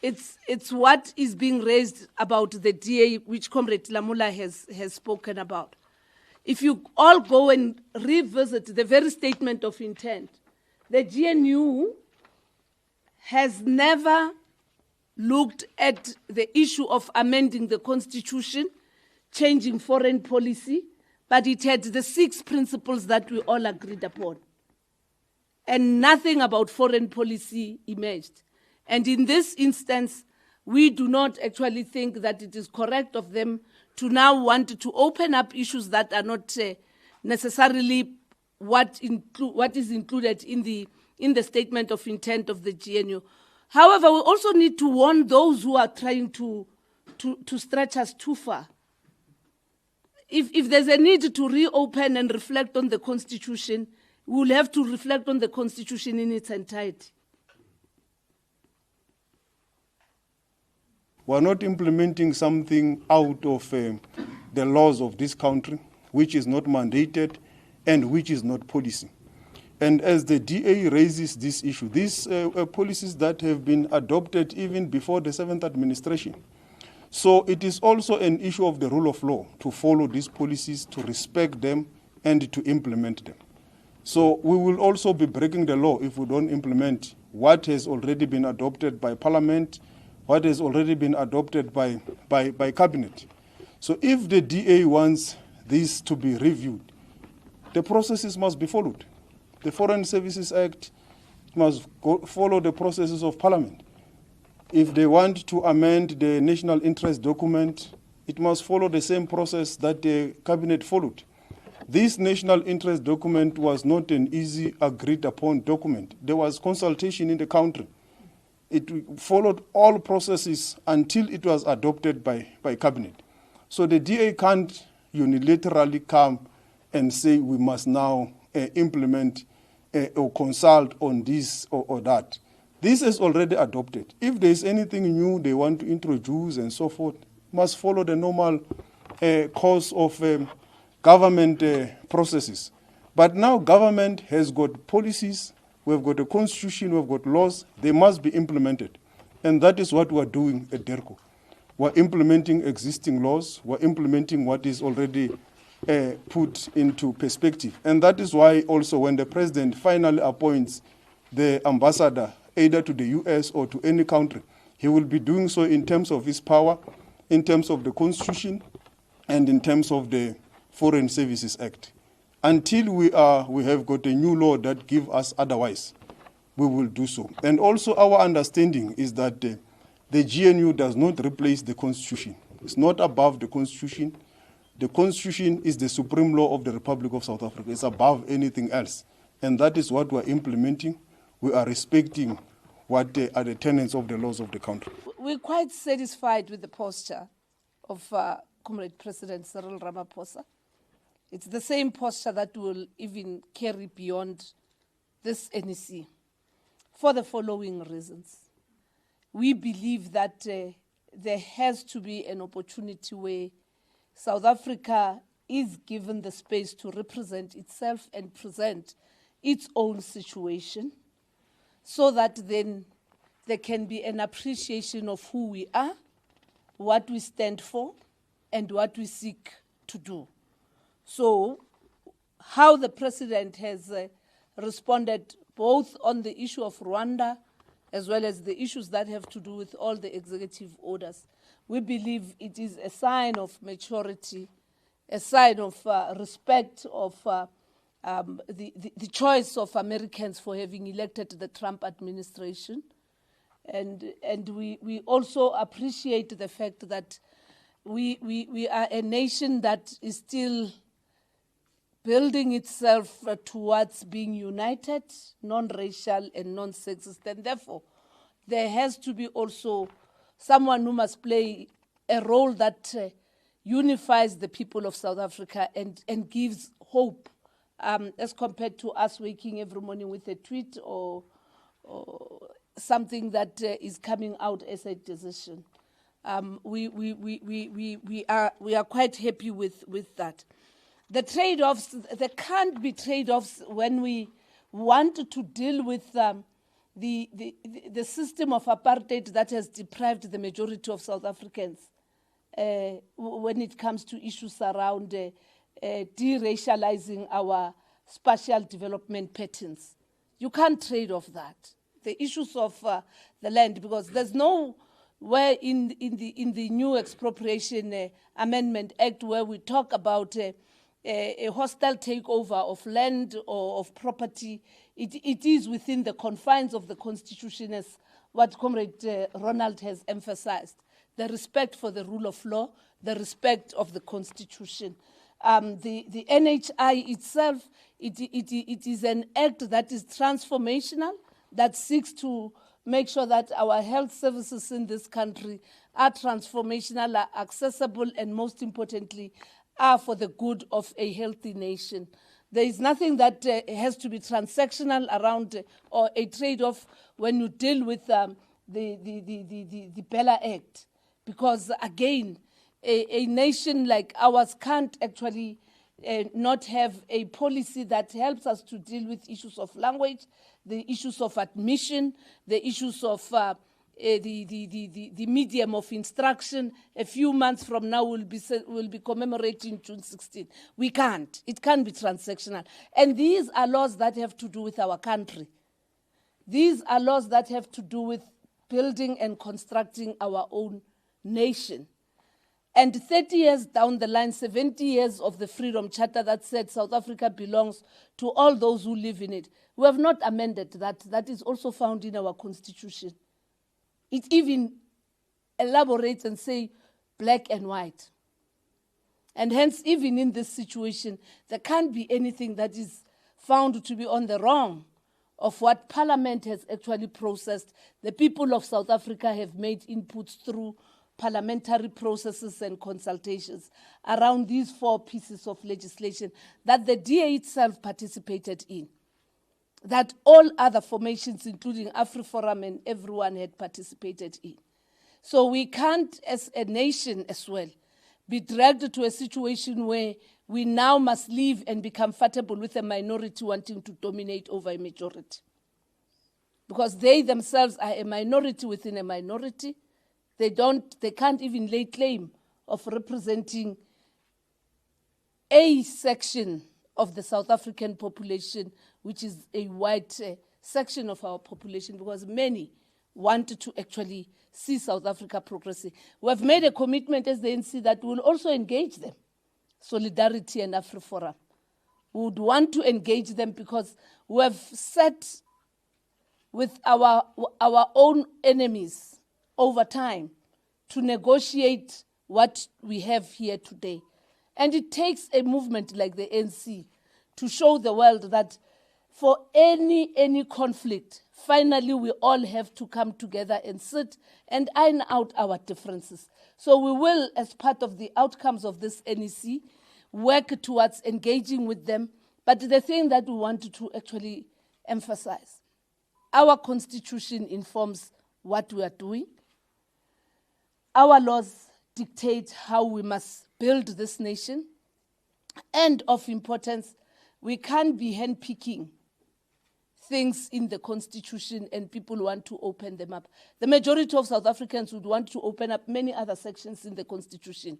it's what is being raised about the DA, which Comrade Lamula has spoken about. If you all go and revisit the very statement of intent, the GNU has never looked at the issue of amending the constitution, changing foreign policy, but it had the 6 principles that we all agreed upon. And nothing about foreign policy emerged. And in this instance, we do not actually think that it is correct of them to now want to open up issues that are not necessarily what is included in the statement of intent of the GNU. However, we also need to warn those who are trying to stretch us too far. If there's a need to reopen and reflect on the Constitution, we will have to reflect on the Constitution in its entirety. We're not implementing something out of the laws of this country, which is not mandated and which is not policy. And as the DA raises this issue, these policies that have been adopted even before the 7th administration. So it is also an issue of the rule of law to follow these policies, to respect them, and to implement them. So we will also be breaking the law if we don't implement what has already been adopted by Parliament, what has already been adopted by Cabinet. So if the DA wants this to be reviewed, the processes must be followed. The Foreign Services Act must follow the processes of Parliament. If they want to amend the national interest document, it must follow the same process that the Cabinet followed. This national interest document was not an easy agreed upon document. There was consultation in the country. It followed all processes until it was adopted by Cabinet. So the DA can't unilaterally come and say we must now implement or consult on this or that. This is already adopted. If there is anything new they want to introduce and so forth, must follow the normal course of government processes. But now government has got policies, we've got a constitution, we've got laws, they must be implemented. And that is what we're doing at DERCO. We're implementing existing laws, we're implementing what is already put into perspective. And that is why also when the president finally appoints the ambassador, either to the US or to any country, he will be doing so in terms of his power, in terms of the Constitution, and in terms of the Foreign Services Act. Until we have got a new law that gives us otherwise, we will do so. And also our understanding is that the GNU does not replace the Constitution. It's not above the Constitution. The Constitution is the supreme law of the Republic of South Africa. It's above anything else. And that is what we're implementing. We are respecting what are the tenets of the laws of the country. We're quite satisfied with the posture of Comrade President Cyril Ramaphosa. It's the same posture that will even carry beyond this NEC for the following reasons. We believe that there has to be an opportunity where South Africa is given the space to represent itself and present its own situation, so that then there can be an appreciation of who we are, what we stand for, and what we seek to do. So how the president has responded both on the issue of Rwanda as well as the issues that have to do with all the executive orders, we believe it is a sign of maturity, a sign of respect of the choice of Americans for having elected the Trump administration. And we also appreciate the fact that we are a nation that is still building itself towards being united, non-racial and non-sexist. And therefore, there has to be also someone who must play a role that unifies the people of South Africa and gives hope, as compared to us waking every morning with a tweet or something that is coming out as a decision. We are quite happy with that. The trade-offs, there can't be trade-offs when we want to deal with the system of apartheid that has deprived the majority of South Africans when it comes to issues around deracializing our spatial development patterns. You can't trade off that. The issues of the land, because there's no where in the new expropriation amendment act where we talk about a hostile takeover of land or of property. It is within the confines of the Constitution, as what Comrade Ronald has emphasized. The respect for the rule of law, the respect of the Constitution. The NHI itself, it is an act that is transformational, that seeks to make sure that our health services in this country are transformational, are accessible, and most importantly, are for the good of a healthy nation. There is nothing that has to be transactional around or a trade-off when you deal with the Bella Act. Because again, a nation like ours can't actually not have a policy that helps us to deal with issues of language, the issues of admission, the issues of the medium of instruction. A few months from now, we'll be commemorating June 16. We can't. It can't be transactional. And these are laws that have to do with our country. These are laws that have to do with building and constructing our own nation. And 30 years down the line, 70 years of the Freedom Charter that said South Africa belongs to all those who live in it. We have not amended that. That is also found in our Constitution. It even elaborates and say black and white. And hence, even in this situation, there can't be anything that is found to be on the wrong of what Parliament has actually processed. The people of South Africa have made inputs through parliamentary processes and consultations around these 4 pieces of legislation that the DA itself participated in, that all other formations, including AfriForum and everyone, had participated in. So we can't, as a nation as well, be dragged to a situation where we now must live and be comfortable with a minority wanting to dominate over a majority. Because they themselves are a minority within a minority. They can't even lay claim of representing a section of the South African population, which is a white section of our population, because many want to actually see South Africa progressing. We have made a commitment as the ANC that we will also engage them, Solidarity and AfriForum. We would want to engage them because we have set with our own enemies over time to negotiate what we have here today. And it takes a movement like the ANC to show the world that for any conflict, finally we all have to come together and sit and iron out our differences. So we will, as part of the outcomes of this NEC, work towards engaging with them. But the thing that we want to actually emphasize, our Constitution informs what we are doing. Our laws dictate how we must build this nation. And of importance, we can't be handpicking things in the Constitution and people want to open them up. The majority of South Africans would want to open up many other sections in the Constitution.